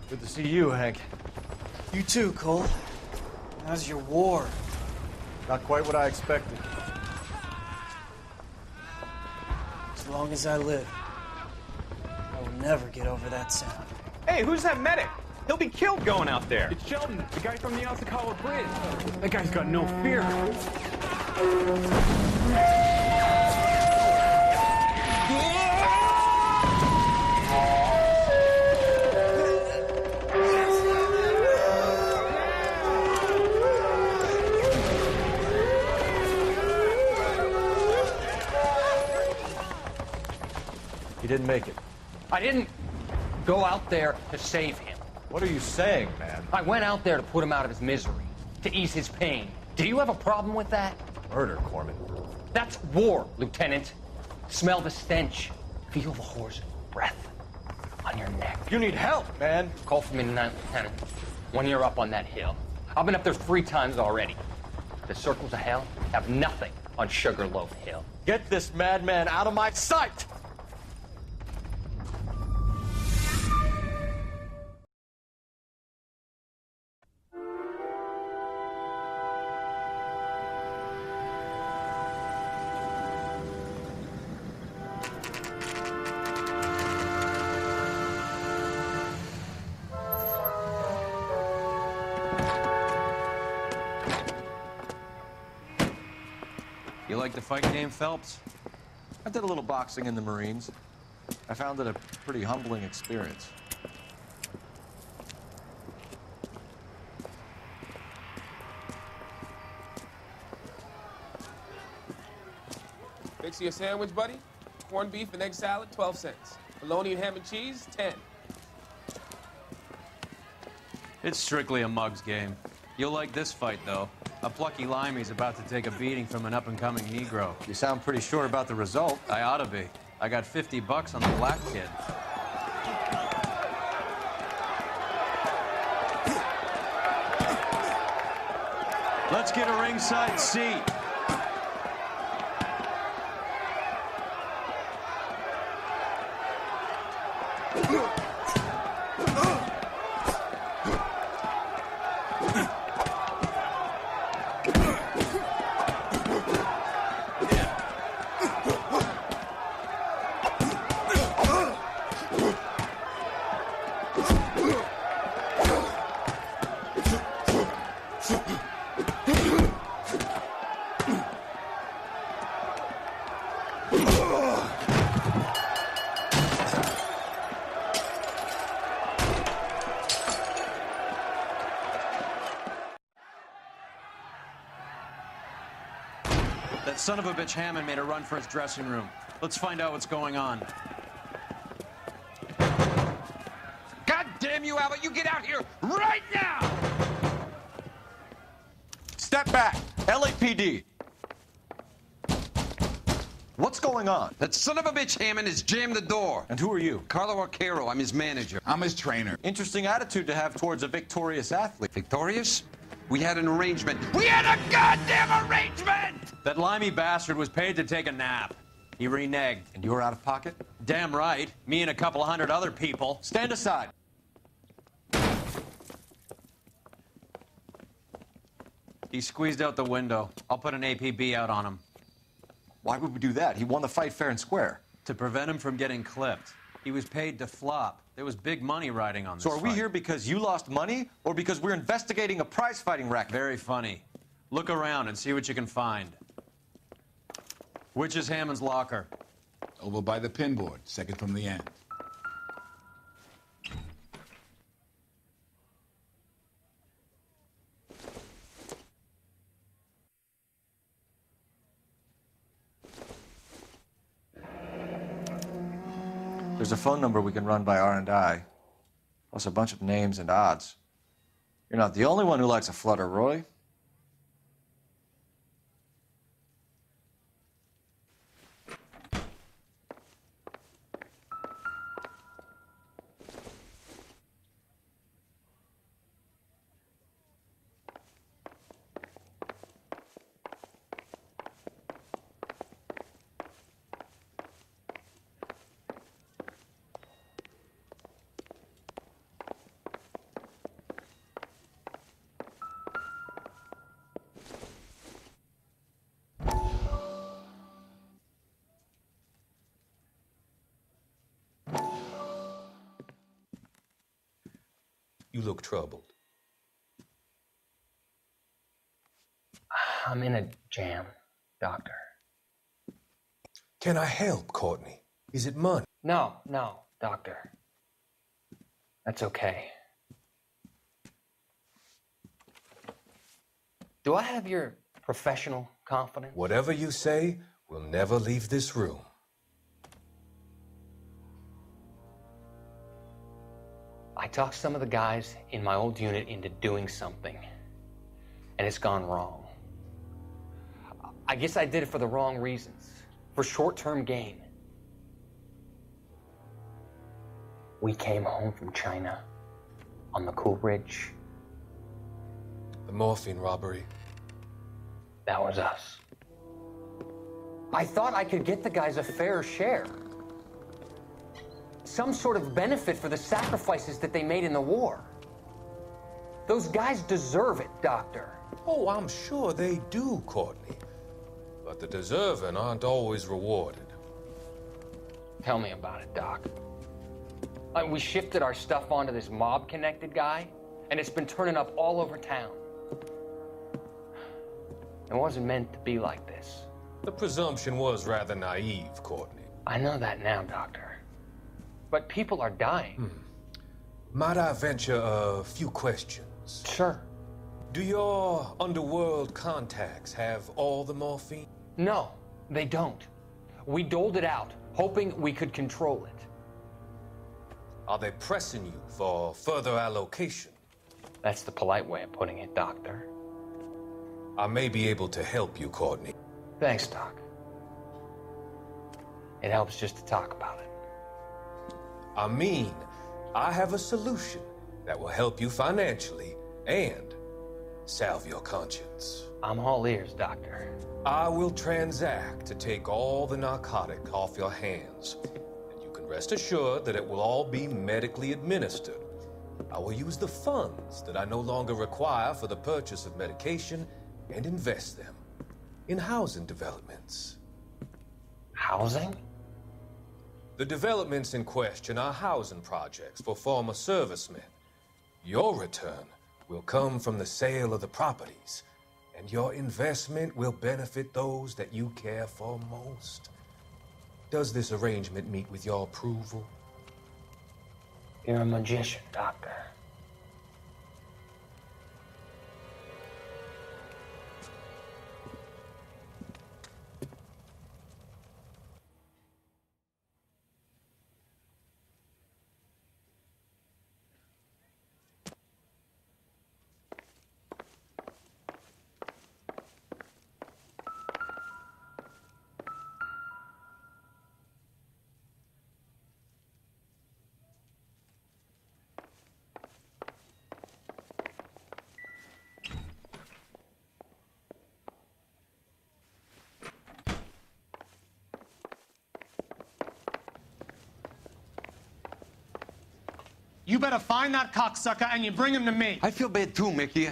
Good to see you, Hank. You too, Cole. How's your war? Not quite what I expected. As long as I live, I will never get over that sound. Hey, who's that medic? He'll be killed going out there. It's Sheldon, the guy from the Osakawa Bridge. That guy's got no fear. He didn't make it. I didn't go out there to save him. What are you saying, man? I went out there to put him out of his misery, to ease his pain. Do you have a problem with that? Murder, Corman. That's war, Lieutenant. Smell the stench. Feel the whore's breath on your neck. You need help, man. Call for me tonight, Lieutenant. When you're up on that hill. I've been up there 3 times already. The circles of hell have nothing on Sugarloaf Hill. Get this madman out of my sight! You like the fight game, Phelps? I did a little boxing in the Marines. I found it a pretty humbling experience. Fix you a sandwich, buddy? Corned beef and egg salad, 12 cents. Bologna and ham and cheese, 10. It's strictly a mug's game. You'll like this fight, though. A plucky limey's about to take a beating from an up-and-coming Negro. You sound pretty sure about the result. I ought to be. I got $50 on the black kid. Let's get a ringside seat. That son of a bitch Hammond made a run for his dressing room. Let's find out what's going on. God damn you, Albert! You get out here right now! Step back! LAPD! What's going on? That son of a bitch Hammond has jammed the door. And who are you? Carlo Arcaro, I'm his manager. I'm his trainer. Interesting attitude to have towards a victorious athlete. Victorious? We had an arrangement. We had a goddamn arrangement! That limey bastard was paid to take a nap. He reneged. And you were out of pocket? Damn right. Me and a couple 100 other people. Stand aside. He squeezed out the window. I'll put an APB out on him. Why would we do that? He won the fight fair and square. To prevent him from getting clipped. He was paid to flop. There was big money riding on this So are we fight. here because you lost money or because we're investigating a prize-fighting racket? Very funny. Look around and see what you can find. Which is Hammond's locker? Over by the pinboard, second from the end. There's a phone number we can run by R&I, plus a bunch of names and odds. You're not the only one who likes a flutter, Roy. You look troubled. I'm in a jam, Doctor. Can I help, Courtney? Is it money? No, Doctor. That's okay. Do I have your professional confidence? Whatever you say, we'll never leave this room. I talked some of the guys in my old unit into doing something, and it's gone wrong. I guess I did it for the wrong reasons, for short-term gain. We came home from China on the Cool Ridge. The morphine robbery. That was us. I thought I could get the guys a fair share. Some sort of benefit for the sacrifices that they made in the war. Those guys deserve it, Doctor. Oh, I'm sure they do, Courtney. But the deserving aren't always rewarded. Tell me about it, Doc. We shifted our stuff onto this mob-connected guy, and it's been turning up all over town. It wasn't meant to be like this. The presumption was rather naive, Courtney. I know that now, Doctor. But people are dying. Might I venture a few questions? Sure. Do your underworld contacts have all the morphine? No, they don't. We doled it out, hoping we could control it. Are they pressing you for further allocation? That's the polite way of putting it, Doctor. I may be able to help you, Courtney. Thanks, Doc. It helps just to talk about it. I mean, I have a solution that will help you financially and salve your conscience. I'm all ears, Doctor. I will transact to take all the narcotic off your hands, and you can rest assured that it will all be medically administered. I will use the funds that I no longer require for the purchase of medication and invest them in housing developments. Housing? The developments in question are housing projects for former servicemen. Your return will come from the sale of the properties, and your investment will benefit those that you care for most. Does this arrangement meet with your approval? You're a magician, Doctor. You better find that cocksucker and you bring him to me. I feel bad too, Mickey.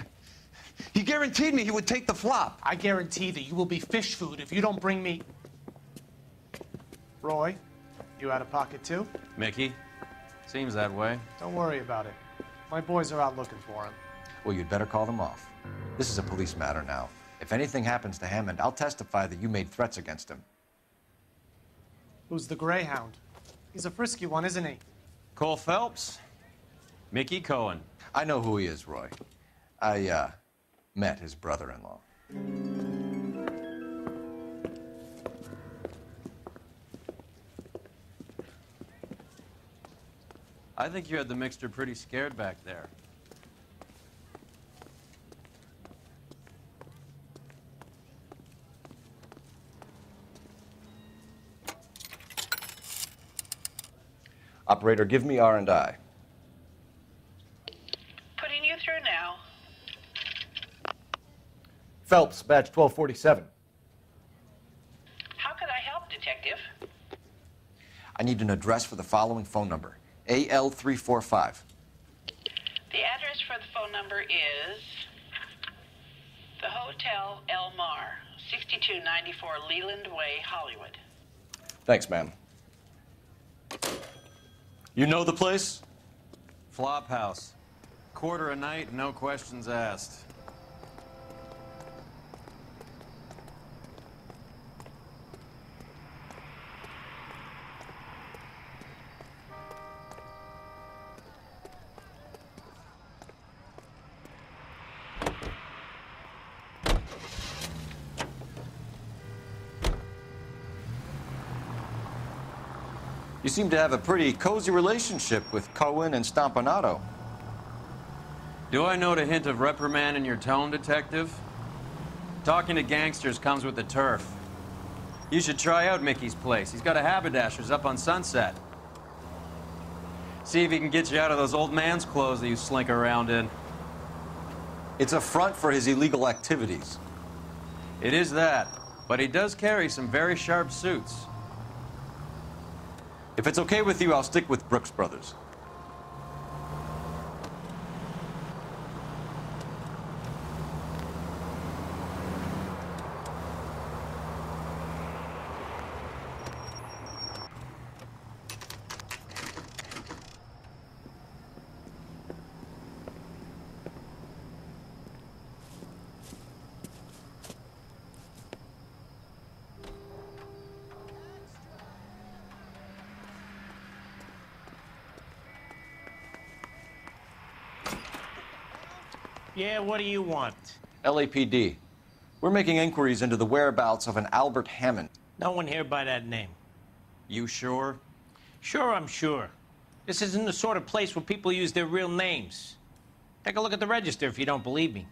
He guaranteed me he would take the flop. I guarantee that you will be fish food if you don't bring me... Roy, you out of pocket too? Mickey? Seems that way. Don't worry about it. My boys are out looking for him. Well, you'd better call them off. This is a police matter now. If anything happens to Hammond, I'll testify that you made threats against him. Who's the Greyhound? He's a frisky one, isn't he? Cole Phelps? Mickey Cohen. I know who he is, Roy. I, met his brother-in-law. I think you had the mixture pretty scared back there. Operator, give me R&I. Putting you through now. Phelps, badge 1247. How could I help, Detective? I need an address for the following phone number. AL345. The address for the phone number is the Hotel El Mar, 6294 Leland Way, Hollywood. Thanks, ma'am. You know the place? Flop House. Quarter a night, no questions asked. You seem to have a pretty cozy relationship with Cohen and Stompanato. Do I note a hint of reprimand in your tone, Detective? Talking to gangsters comes with the turf. You should try out Mickey's place. He's got a haberdasher's up on Sunset. See if he can get you out of those old man's clothes that you slink around in. It's a front for his illegal activities. It is that, but he does carry some very sharp suits. If it's okay with you, I'll stick with Brooks Brothers. Yeah, what do you want? LAPD. We're making inquiries into the whereabouts of an Albert Hammond. No one here by that name. You sure? Sure, I'm sure. This isn't the sort of place where people use their real names. Take a look at the register if you don't believe me.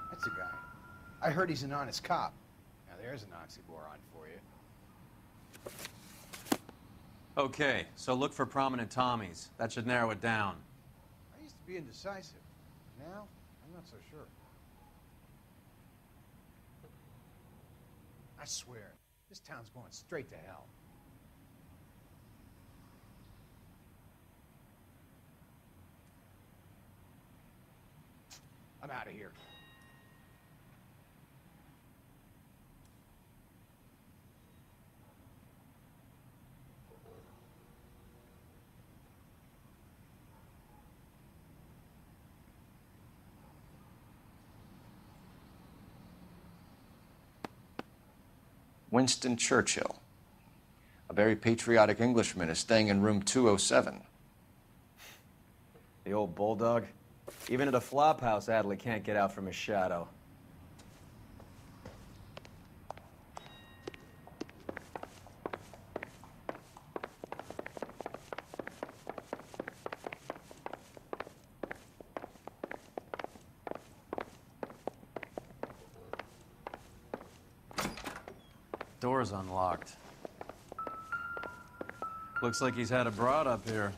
That's a guy. I heard he's an honest cop. Now there's an oxymoron for you. Okay, so look for prominent Tommies. That should narrow it down. I used to be indecisive. Now, I'm not so sure. I swear, this town's going straight to hell. I'm out of here. Winston Churchill. A very patriotic Englishman is staying in room 207. The old bulldog. Even at a flop house, Adley can't get out from his shadow. Door's unlocked. Looks like he's had a broad up here.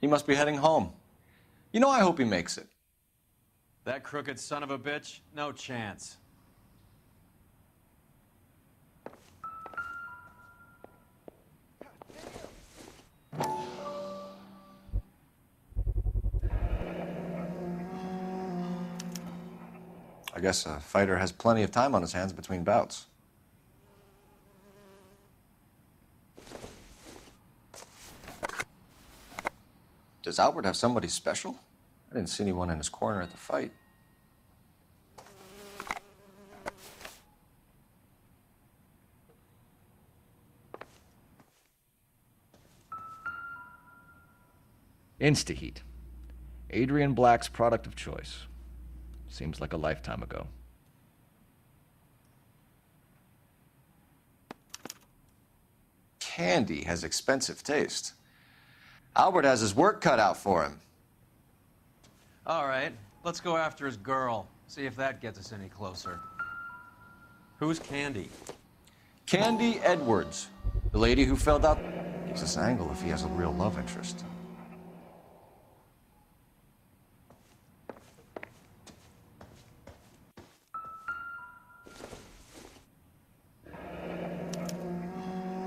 He must be heading home. You know, I hope he makes it. That crooked son of a bitch? No chance. I guess a fighter has plenty of time on his hands between bouts. Does Albert have somebody special? I didn't see anyone in his corner at the fight. Instaheat. Adrian Black's product of choice. Seems like a lifetime ago. Candy has expensive taste. Albert has his work cut out for him. All right, let's go after his girl. See if that gets us any closer. Who's Candy? Candy Edwards, the lady who filled out. Gives us an angle if he has a real love interest.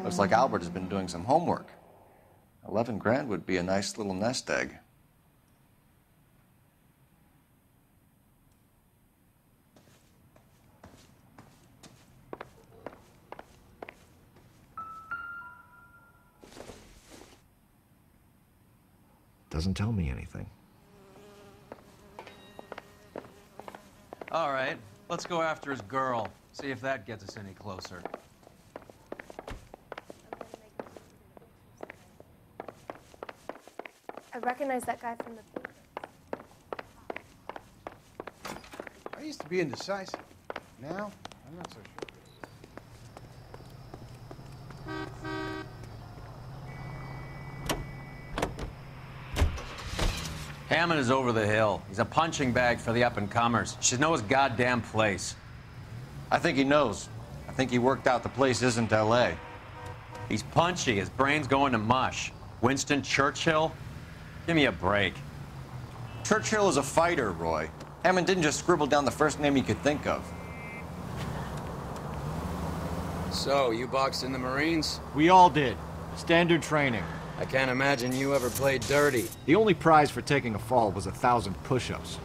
Looks like Albert has been doing some homework. 11 grand would be a nice little nest egg. Doesn't tell me anything. All right, let's go after his girl. See if that gets us any closer. I recognize that guy from the paper. I used to be indecisive. Now, I'm not so sure. Hammond is over the hill. He's a punching bag for the up-and-comers. Should know his goddamn place. I think he knows. I think he worked out the place isn't L.A. He's punchy. His brain's going to mush. Winston Churchill? Give me a break. Churchill is a fighter, Roy. Hammond didn't just scribble down the first name he could think of. So, you boxed in the Marines? We all did. Standard training. I can't imagine you ever played dirty. The only prize for taking a fall was 1,000 push-ups.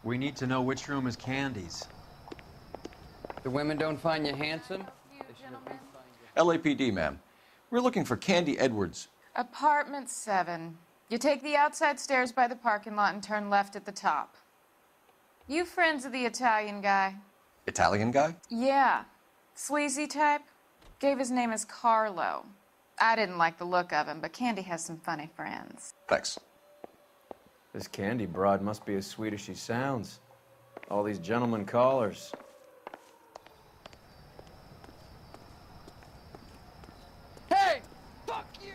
We need to know which room is Candy's. The women don't find you handsome? LAPD, ma'am. We're looking for Candy Edwards. Apartment 7. You take the outside stairs by the parking lot and turn left at the top. You friends of the Italian guy? Italian guy? Yeah. Sleazy type? Gave his name as Carlo. I didn't like the look of him, but Candy has some funny friends. Thanks. This Candy broad must be as sweet as she sounds. All these gentlemen callers. Hey! Fuck you!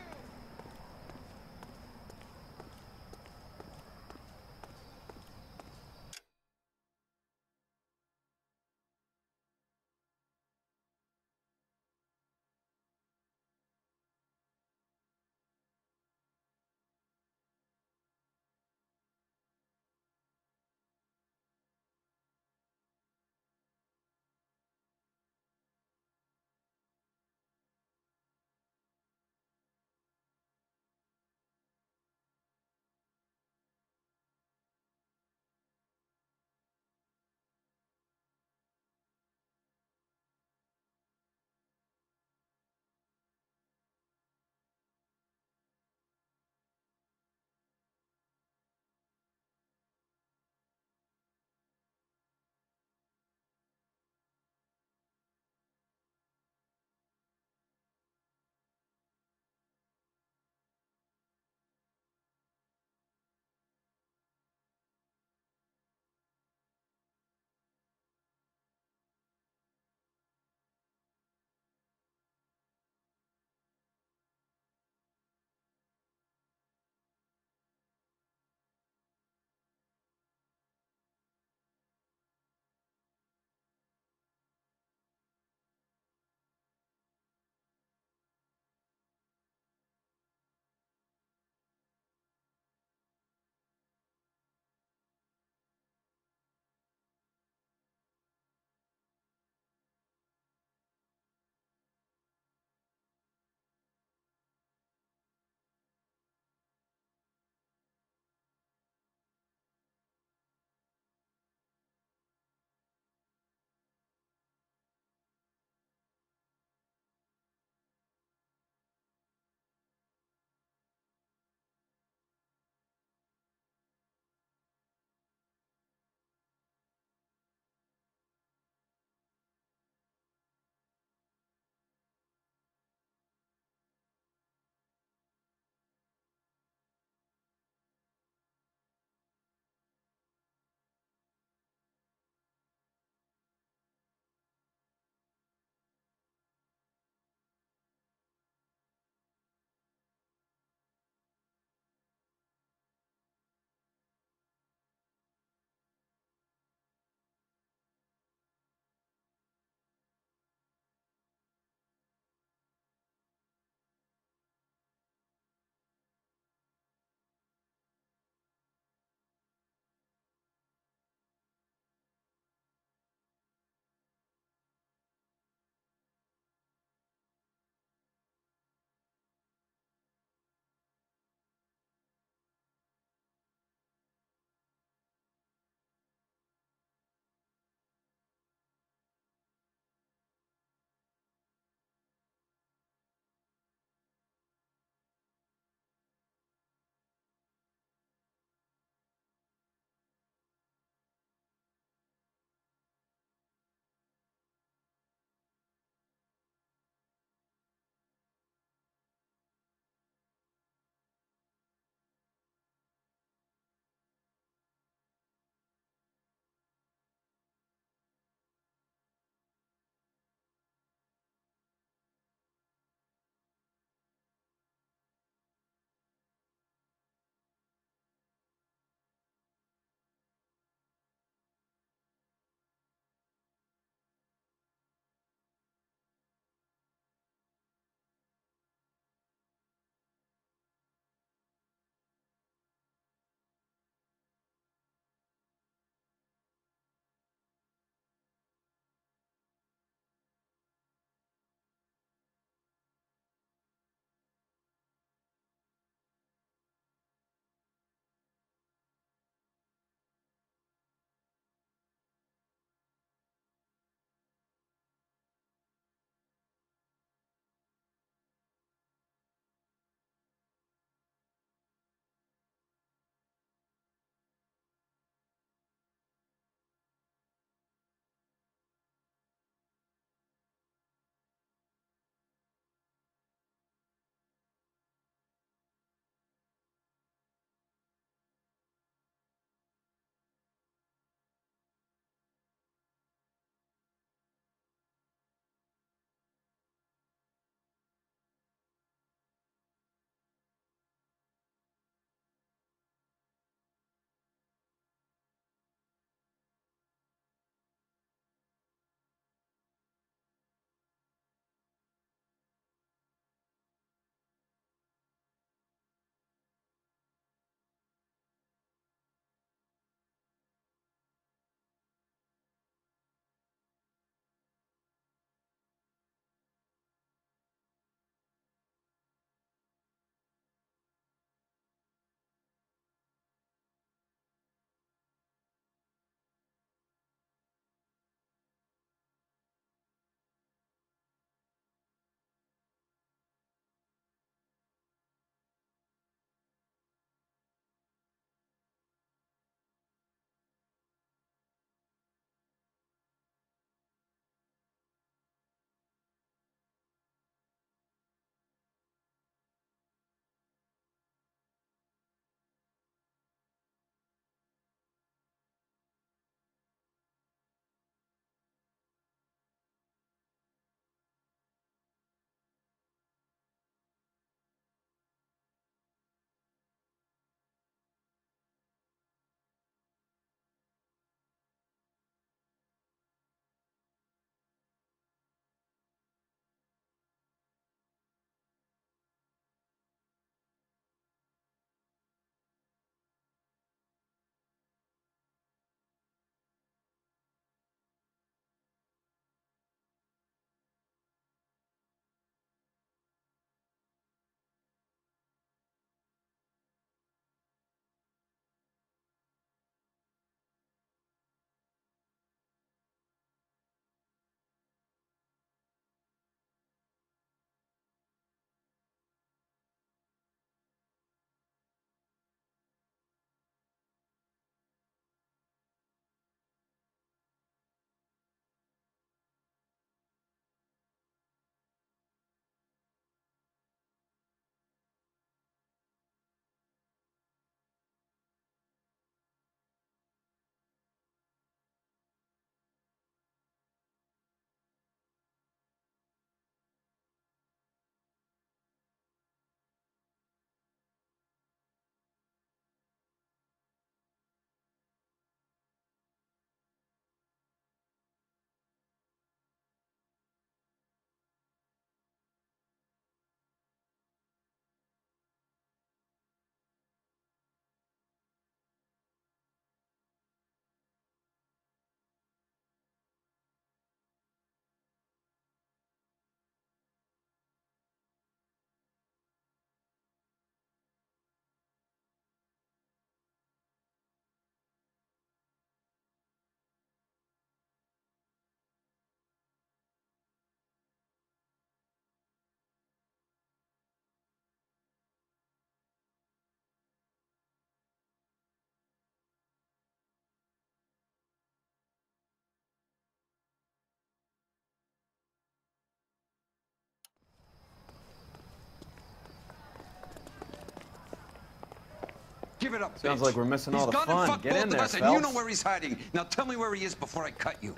Give it up, Sounds bitch. like we're missing all the He's gone fun. and fucked Get both in of there, us, and you know Phelps. where he's hiding. Now tell me where he is before I cut you.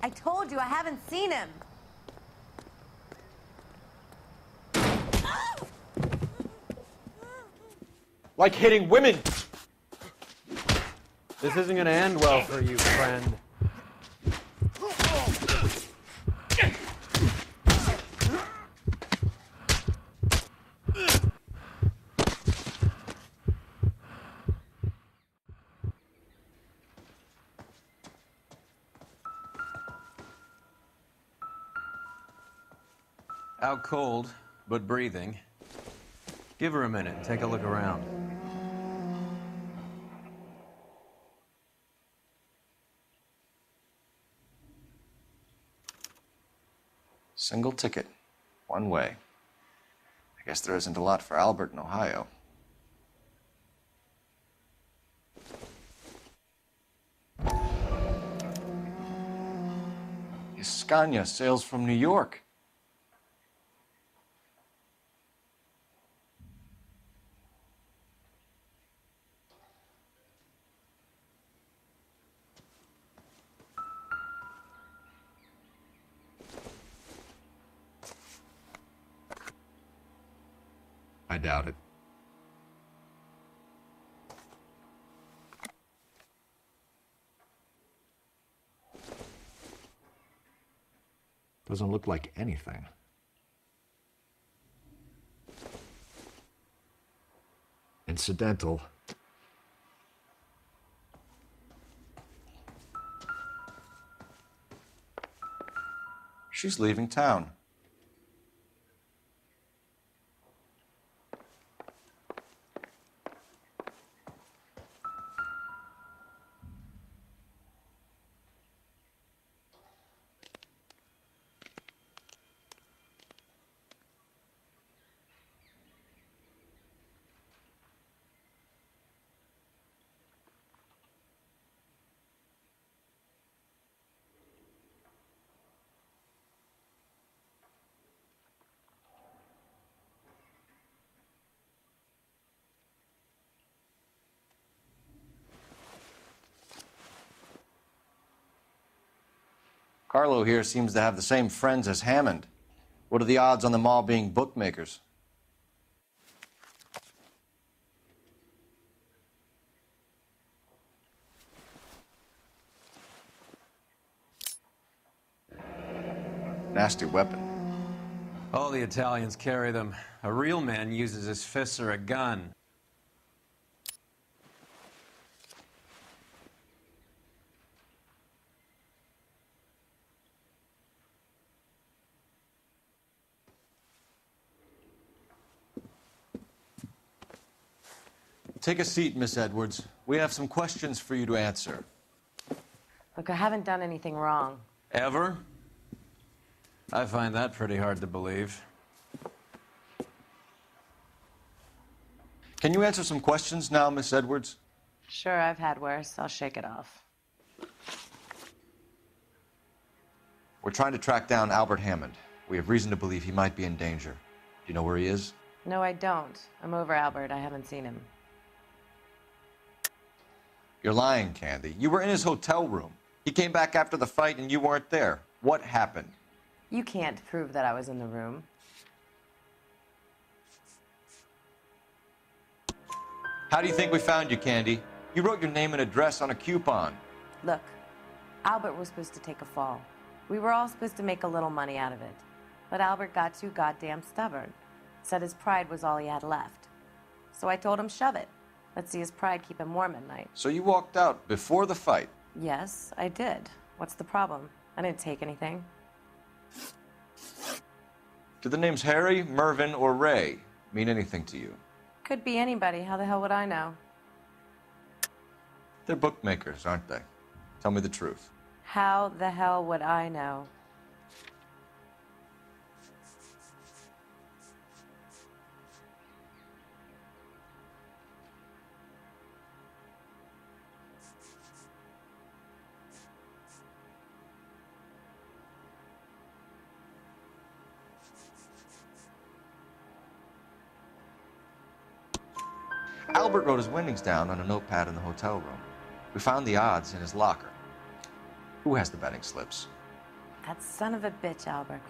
I told you I haven't seen him. Like hitting women! This isn't gonna end well for you, friend. Out cold, but breathing. Give her a minute and take a look around. Single ticket, one way. I guess there isn't a lot for Albert in Ohio. Scania sails from New York. I doubt it. Doesn't look like anything. Incidental. She's leaving town. Carlo here seems to have the same friends as Hammond. What are the odds on them all being bookmakers? Nasty weapon. All the Italians carry them. A real man uses his fists or a gun. Take a seat, Miss Edwards. We have some questions for you to answer. Look, I haven't done anything wrong. Ever? I find that pretty hard to believe. Can you answer some questions now, Miss Edwards? Sure, I've had worse. I'll shake it off. We're trying to track down Albert Hammond. We have reason to believe he might be in danger. Do you know where he is? No, I don't. I'm over Albert. I haven't seen him. You're lying, Candy. You were in his hotel room. He came back after the fight and you weren't there. What happened? You can't prove that I was in the room. How do you think we found you, Candy? You wrote your name and address on a coupon. Look, Albert was supposed to take a fall. We were all supposed to make a little money out of it. But Albert got too goddamn stubborn. Said his pride was all he had left. So I told him, shove it. Let's see his pride keep him warm at night. So you walked out before the fight? Yes, I did. What's the problem? I didn't take anything. Do the names Harry, Mervyn, or Ray mean anything to you? Could be anybody. How the hell would I know? They're bookmakers, aren't they? Tell me the truth. How the hell would I know? Albert wrote his winnings down on a notepad in the hotel room. We found the odds in his locker. Who has the betting slips? That son of a bitch, Albert.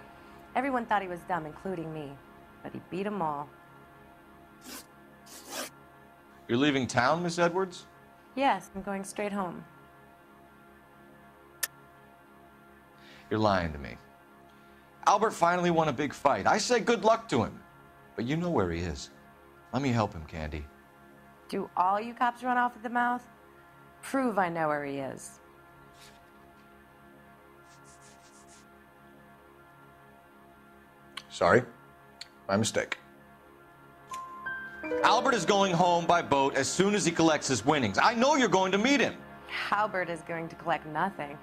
Everyone thought he was dumb, including me. But he beat them all. You're leaving town, Miss Edwards? Yes, I'm going straight home. You're lying to me. Albert finally won a big fight. I say good luck to him. But you know where he is. Let me help him, Candy. Do all you cops run off at the mouth? Prove I know where he is. Sorry. My mistake. Albert is going home by boat as soon as he collects his winnings. I know you're going to meet him. Albert is going to collect nothing.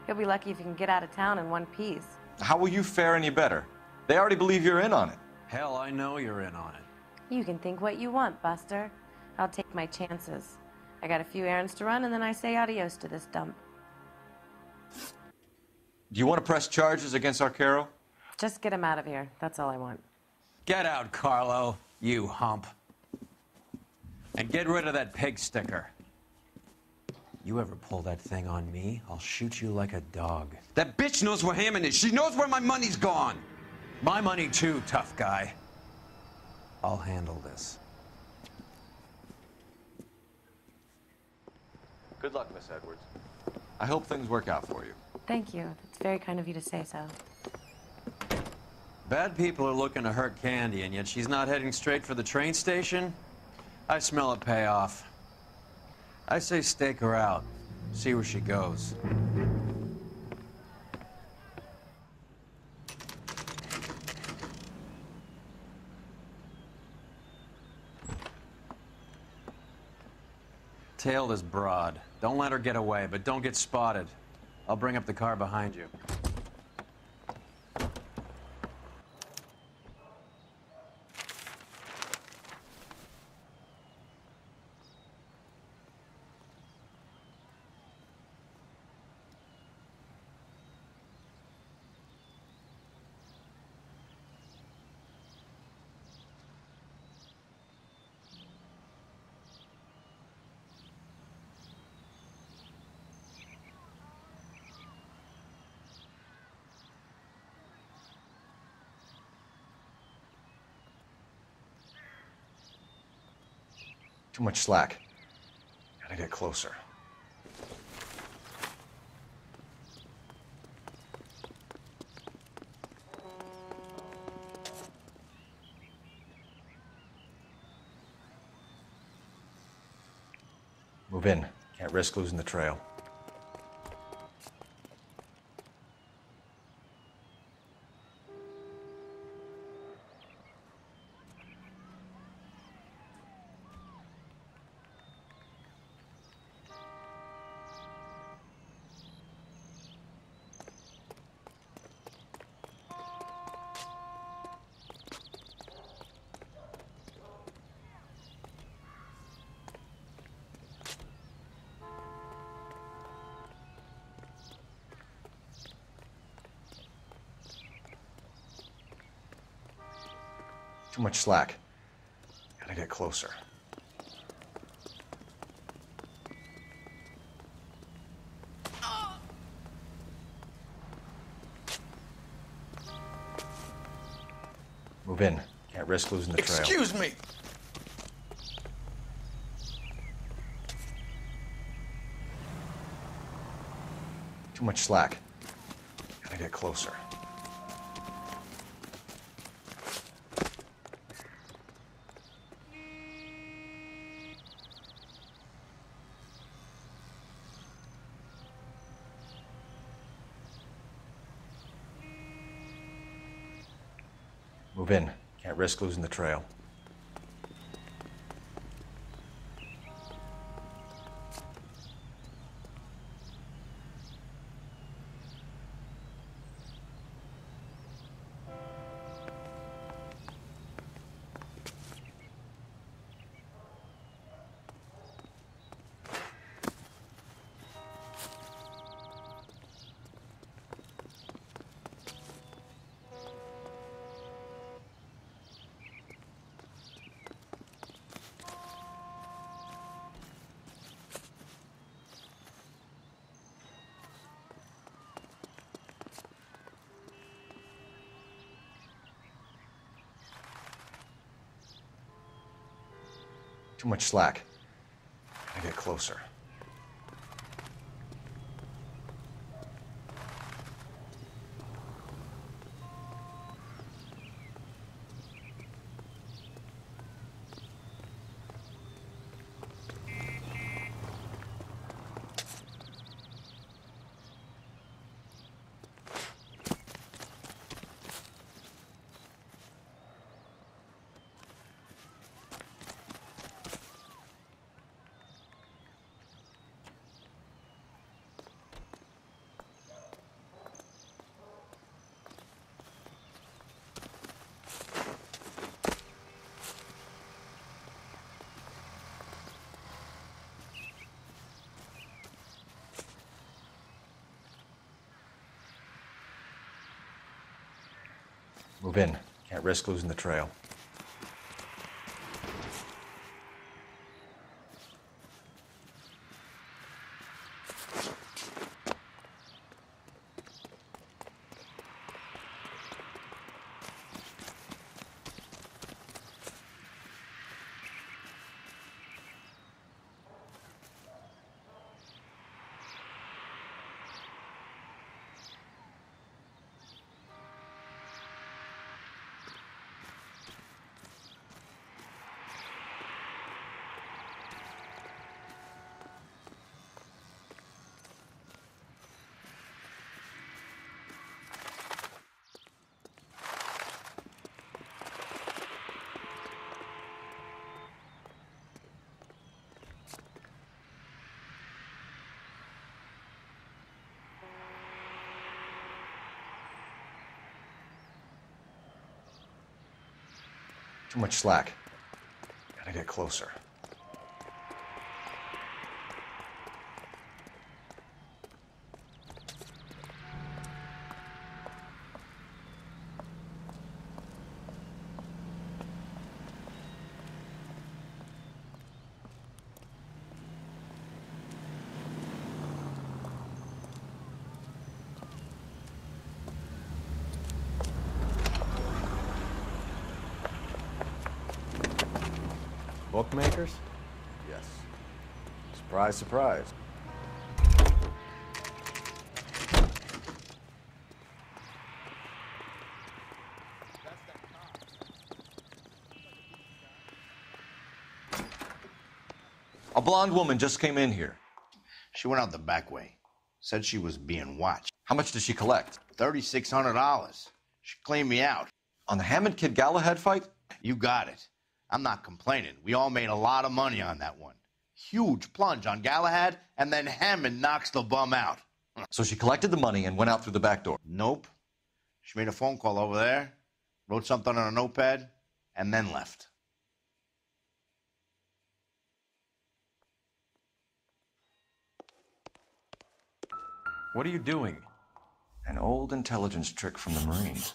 He'll be lucky if he can get out of town in one piece. How will you fare any better? They already believe you're in on it. Hell, I know you're in on it. You can think what you want, Buster. I'll take my chances. I got a few errands to run, and then I say adios to this dump. Do you want to press charges against Arcaro? Just get him out of here. That's all I want. Get out, Carlo, you hump. And get rid of that pig sticker. You ever pull that thing on me, I'll shoot you like a dog. That bitch knows where Hammond is. She knows where my money's gone. My money too, tough guy. I'll handle this. Good luck, Miss Edwards. I hope things work out for you. Thank you. It's very kind of you to say so. Bad people are looking to hurt Candy, and yet she's not heading straight for the train station? I smell a payoff. I say stake her out. See where she goes. Tail this broad. Don't let her get away, but don't get spotted. I'll bring up the car behind you. Too much slack. Gotta get closer. Move in. Can't risk losing the trail. Too much slack. Gotta get closer. Move in. Can't risk losing the trail. Excuse me. Too much slack. Gotta get closer. Move in. Can't risk losing the trail. Too much slack. I get closer. Move in. Can't risk losing the trail. Too much slack. Gotta get closer. Bookmakers? Yes. Surprise, surprise. A blonde woman just came in here. She went out the back way. Said she was being watched. How much did she collect? $3,600. She cleaned me out. On the Hammond Kid Galahad fight? You got it. I'm not complaining. We all made a lot of money on that one. Huge plunge on Galahad, and then Hammond knocks the bum out. So she collected the money and went out through the back door? Nope. She made a phone call over there, wrote something on a notepad, and then left. What are you doing? An old intelligence trick from the Marines.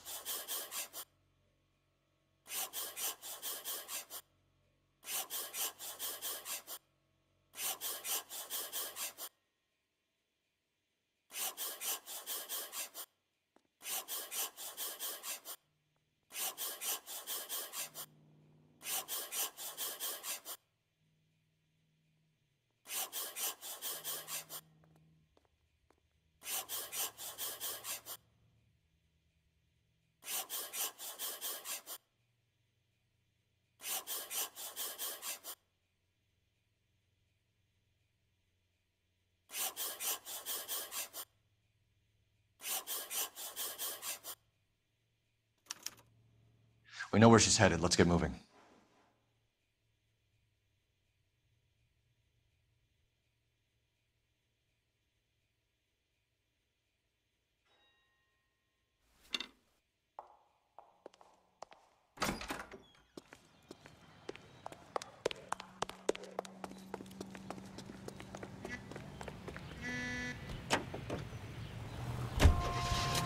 We know where she's headed. Let's get moving.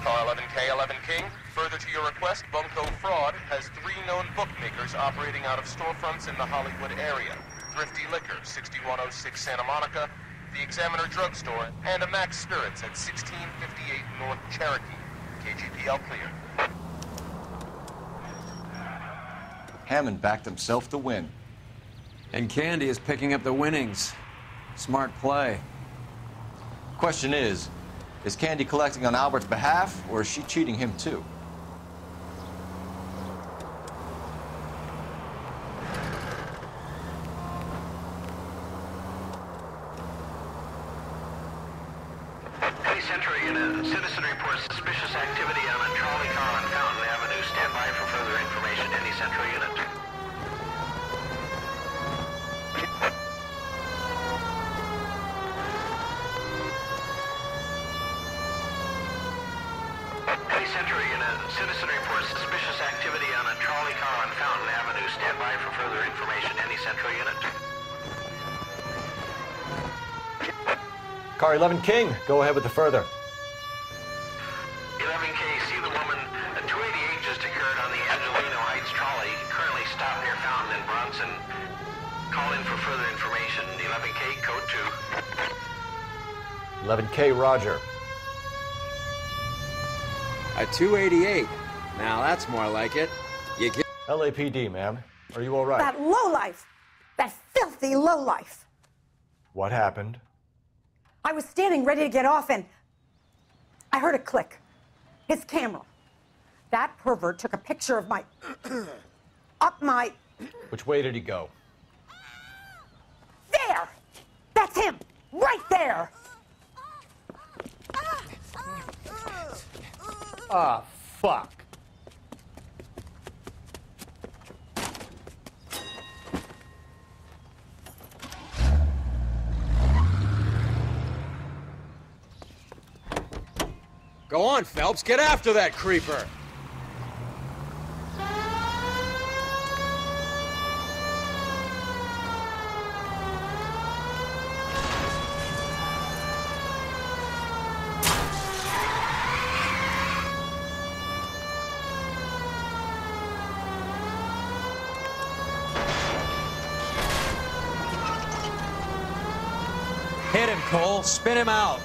Car 11K, 11 King. Further to your request, Bunko Fraud has 3 known bookmakers operating out of storefronts in the Hollywood area. Thrifty Liquor, 6106 Santa Monica, the Examiner Drugstore, and a Max Spirits at 1658 North Cherokee. KGPL clear. Hammond backed himself to win. And Candy is picking up the winnings. Smart play. Question is Candy collecting on Albert's behalf, or is she cheating him too? Hey, Central Unit. Citizen reports suspicious activity on a trolley car on Fountain Avenue. Stand by for further information. Any Central Unit. Hey, Central Unit. Citizen reports suspicious activity on a trolley car on Fountain Avenue. Stand by for further information. Any Central Unit. Car 11 King, go ahead with the further. 11K, see the woman. A 288 just occurred on the Angelino Heights trolley, currently stopped near Fountain and Bronson. Call in for further information. 11K, code 2. 11K, Roger. A 288. Now that's more like it. You get LAPD, ma'am. Are you all right? That lowlife! That filthy lowlife! What happened? I was standing ready to get off and I heard a click. His camera. That pervert took a picture of my... up my... Which way did he go? There! That's him! Right there! Ah, fuck. Go on, Phelps. Get after that creeper. Hit him, Cole. Spin him out.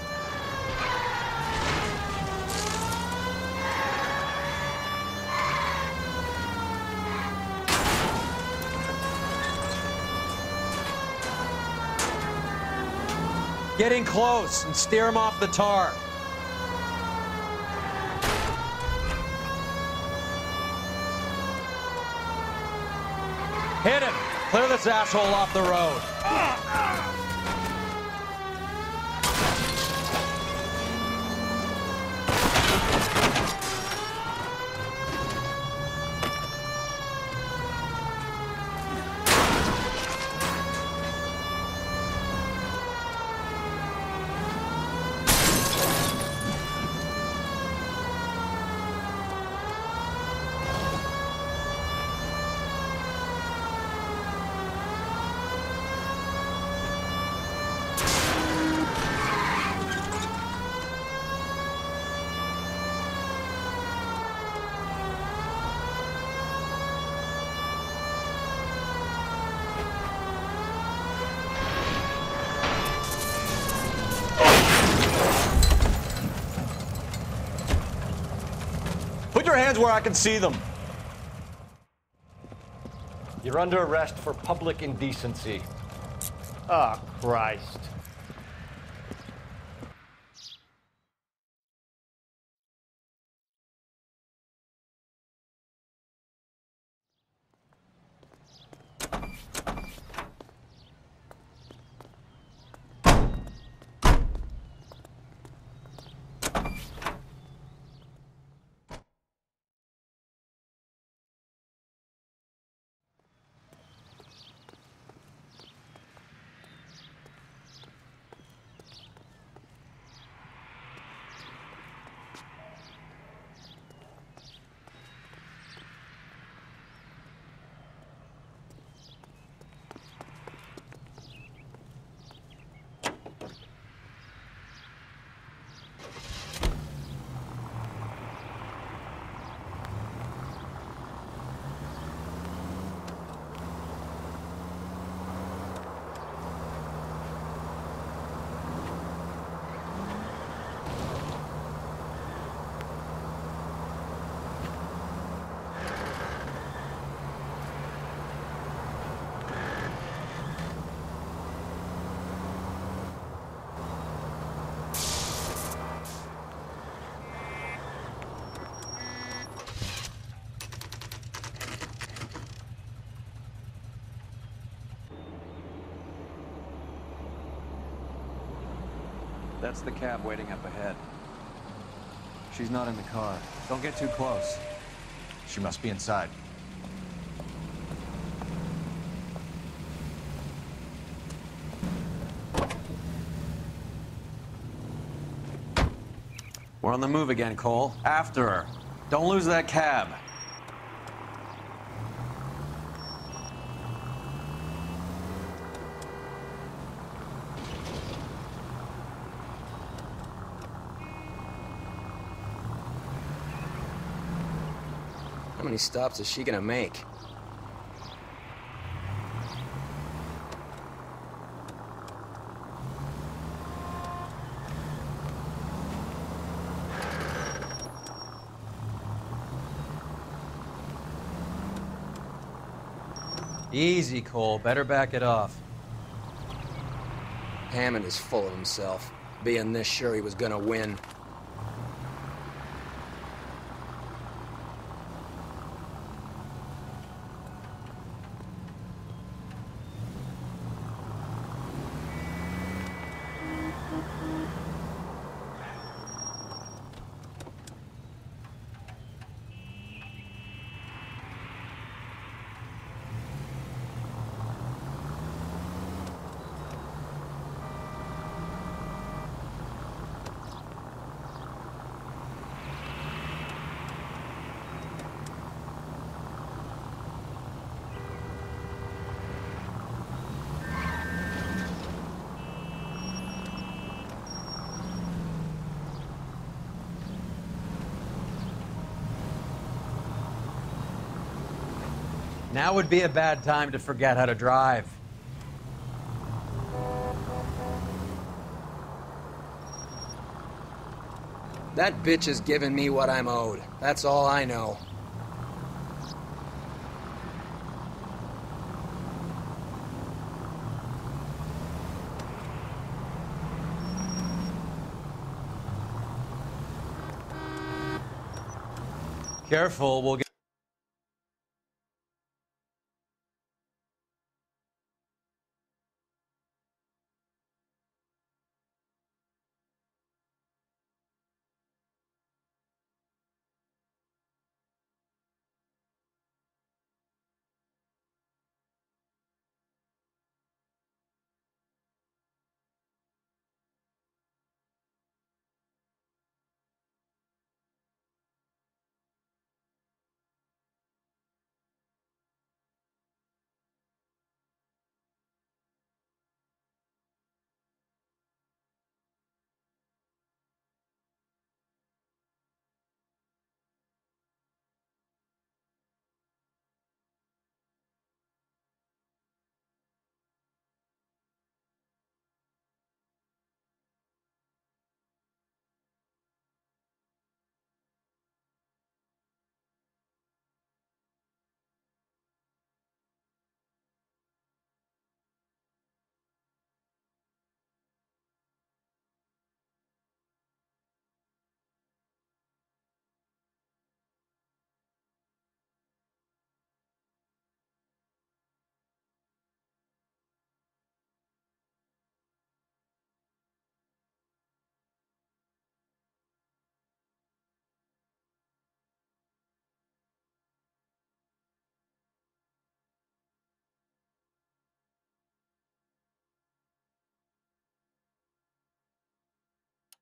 Get in close and steer him off the tar. Hit him. Clear this asshole off the road. Put your hands where I can see them. You're under arrest for public indecency. Oh, Christ. That's the cab waiting up ahead. She's not in the car. Don't get too close. She must be inside. We're on the move again, Cole. After her. Don't lose that cab. How many stops is she gonna make? Easy, Cole. Better back it off. Hammond is full of himself, being this sure he was gonna win. Now would be a bad time to forget how to drive. That bitch is giving me what I'm owed. That's all I know. Careful, we'll get...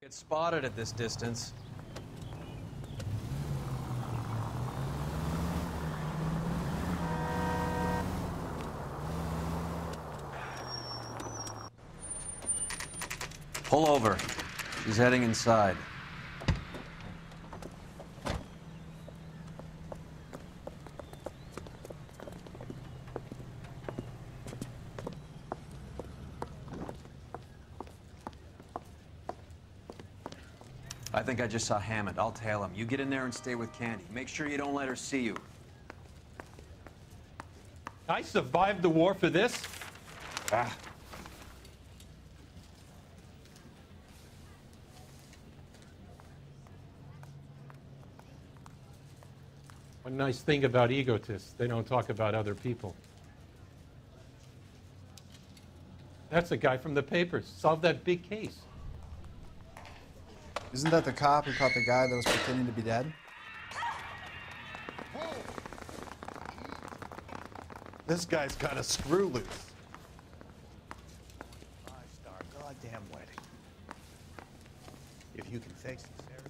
Get spotted at this distance. Pull over. She's heading inside. I think I just saw Hammond. I'll tail him. You get in there and stay with Candy. Make sure you don't let her see you. I survived the war for this? Ah. One nice thing about egotists, they don't talk about other people. That's a guy from the papers. Solved that big case. Isn't that the cop who caught the guy that was pretending to be dead? This guy's got a screw loose. Five-star goddamn wedding. If you can fix this area.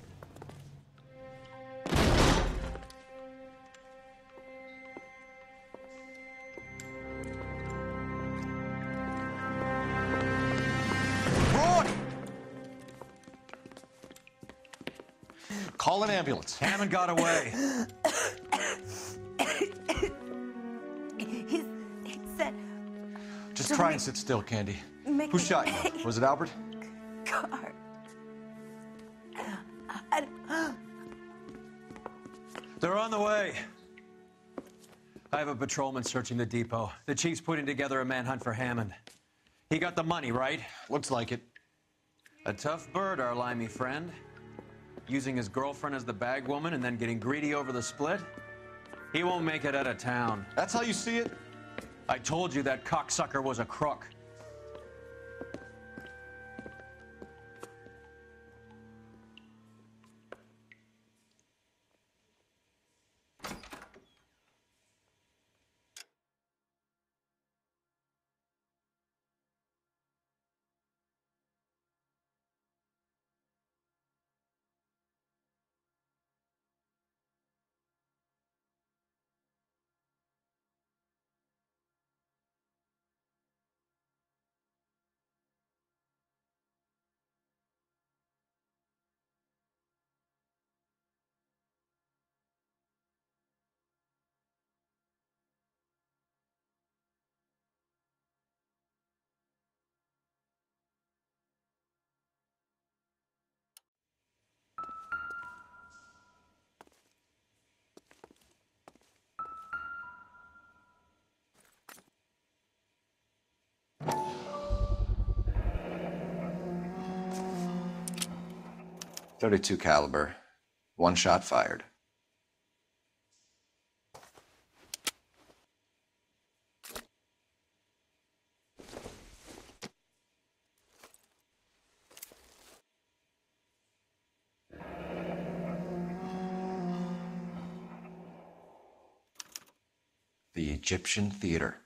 Call an ambulance. Hammond got away. He said... Just try and sit still, Candy. Make Who me- shot you? Was it Albert? Car. They're on the way. I have a patrolman searching the depot. The chief's putting together a manhunt for Hammond. He got the money, right? Looks like it. A tough bird, our limey friend. Using his girlfriend as the bag woman and then getting greedy over the split? He won't make it out of town. That's how you see it? I told you that cocksucker was a crook. .32 caliber. One shot fired. The Egyptian Theater.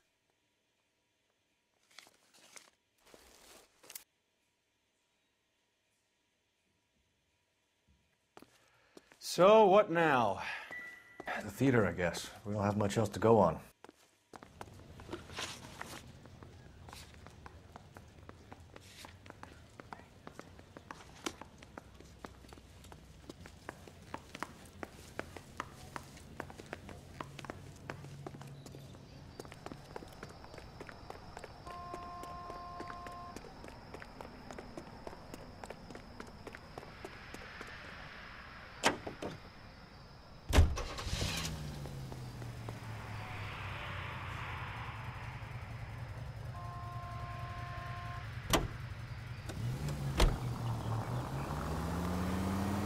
So, what now? The theater, I guess. We don't have much else to go on.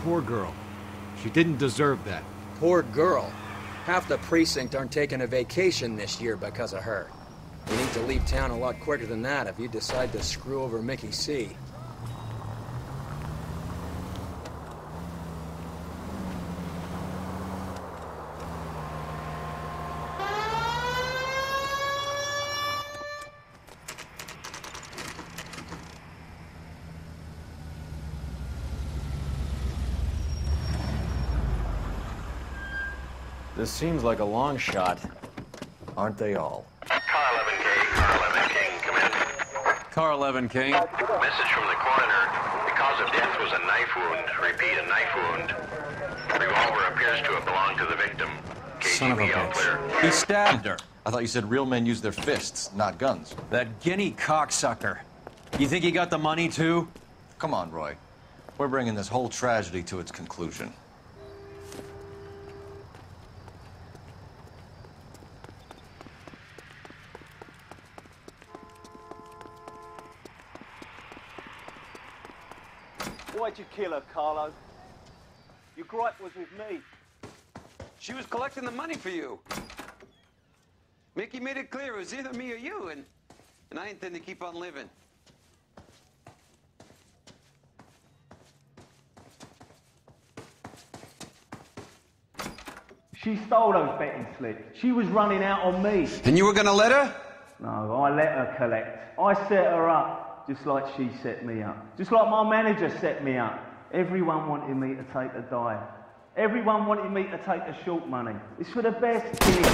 Poor girl. She didn't deserve that. Poor girl. Half the precinct aren't taking a vacation this year because of her. You need to leave town a lot quicker than that if you decide to screw over Mickey C. This seems like a long shot. Aren't they all? Car 11K, Car 11 King, come in. Car 11 King. Message from the coroner. The cause of death was a knife wound. Repeat, a knife wound. Revolver appears to have belonged to the victim. Son of a KGB all clear. bitch. He stabbed her. I thought you said real men use their fists, not guns. That guinea cocksucker. You think he got the money too? Come on, Roy. We're bringing this whole tragedy to its conclusion. Why'd you kill her, Carlo? Your gripe was with me. She was collecting the money for you. Mickey made it clear it was either me or you, and I intend to keep on living. She stole those betting slips. She was running out on me. And you were gonna let her? No, I let her collect. I set her up, just like she set me up. Just like my manager set me up. Everyone wanted me to take a dive. Everyone wanted me to take the short money. It's for the best, kid.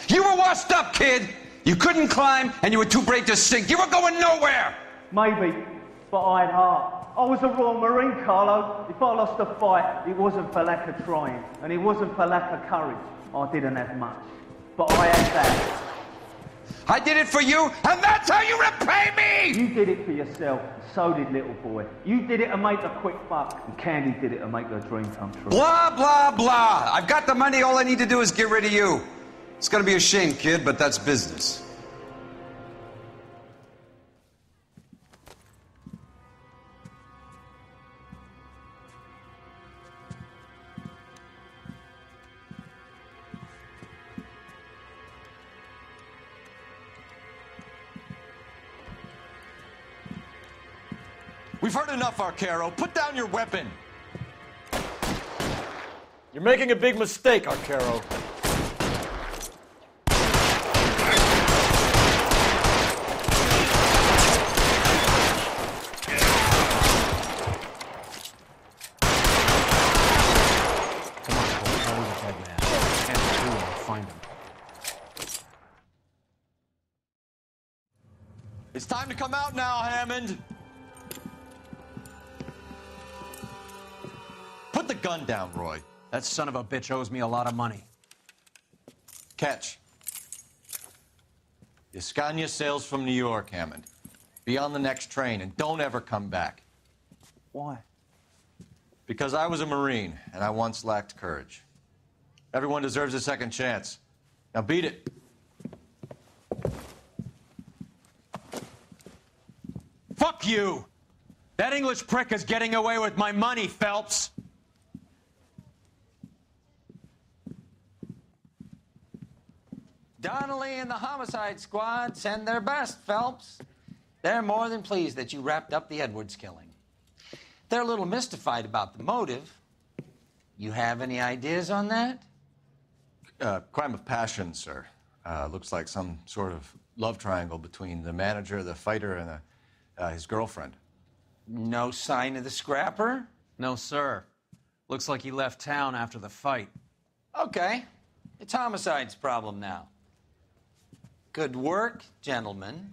You were washed up, kid! You couldn't climb, and you were too brave to sink. You were going nowhere! Maybe, but I had heart. I was a Royal Marine, Carlo. If I lost a fight, it wasn't for lack of trying, and it wasn't for lack of courage. I didn't have much, but I had that. I did it for you, and that's how you repay me! You did it for yourself, so did little boy. You did it to make a quick buck, and Candy did it to make her dream come true. Blah, blah, blah. I've got the money. All I need to do is get rid of you. It's gonna be a shame, kid, but that's business. We've heard enough, Arcaro. Put down your weapon. You're making a big mistake, Arcaro. It's time to come out now, Hammond. Put the gun down, Roy. That son of a bitch owes me a lot of money. Catch. Escania sails from New York, Hammond. Be on the next train and don't ever come back. Why? Because I was a Marine and I once lacked courage. Everyone deserves a second chance. Now beat it. Fuck you! That English prick is getting away with my money, Phelps! Donnelly and the homicide squad send their best, Phelps. They're more than pleased that you wrapped up the Edwards killing. They're a little mystified about the motive. You have any ideas on that? Crime of passion, sir. Looks like some sort of love triangle between the manager, the fighter, and his girlfriend. No sign of the scrapper? No, sir. Looks like he left town after the fight. Okay. It's homicide's problem now. Good work, gentlemen.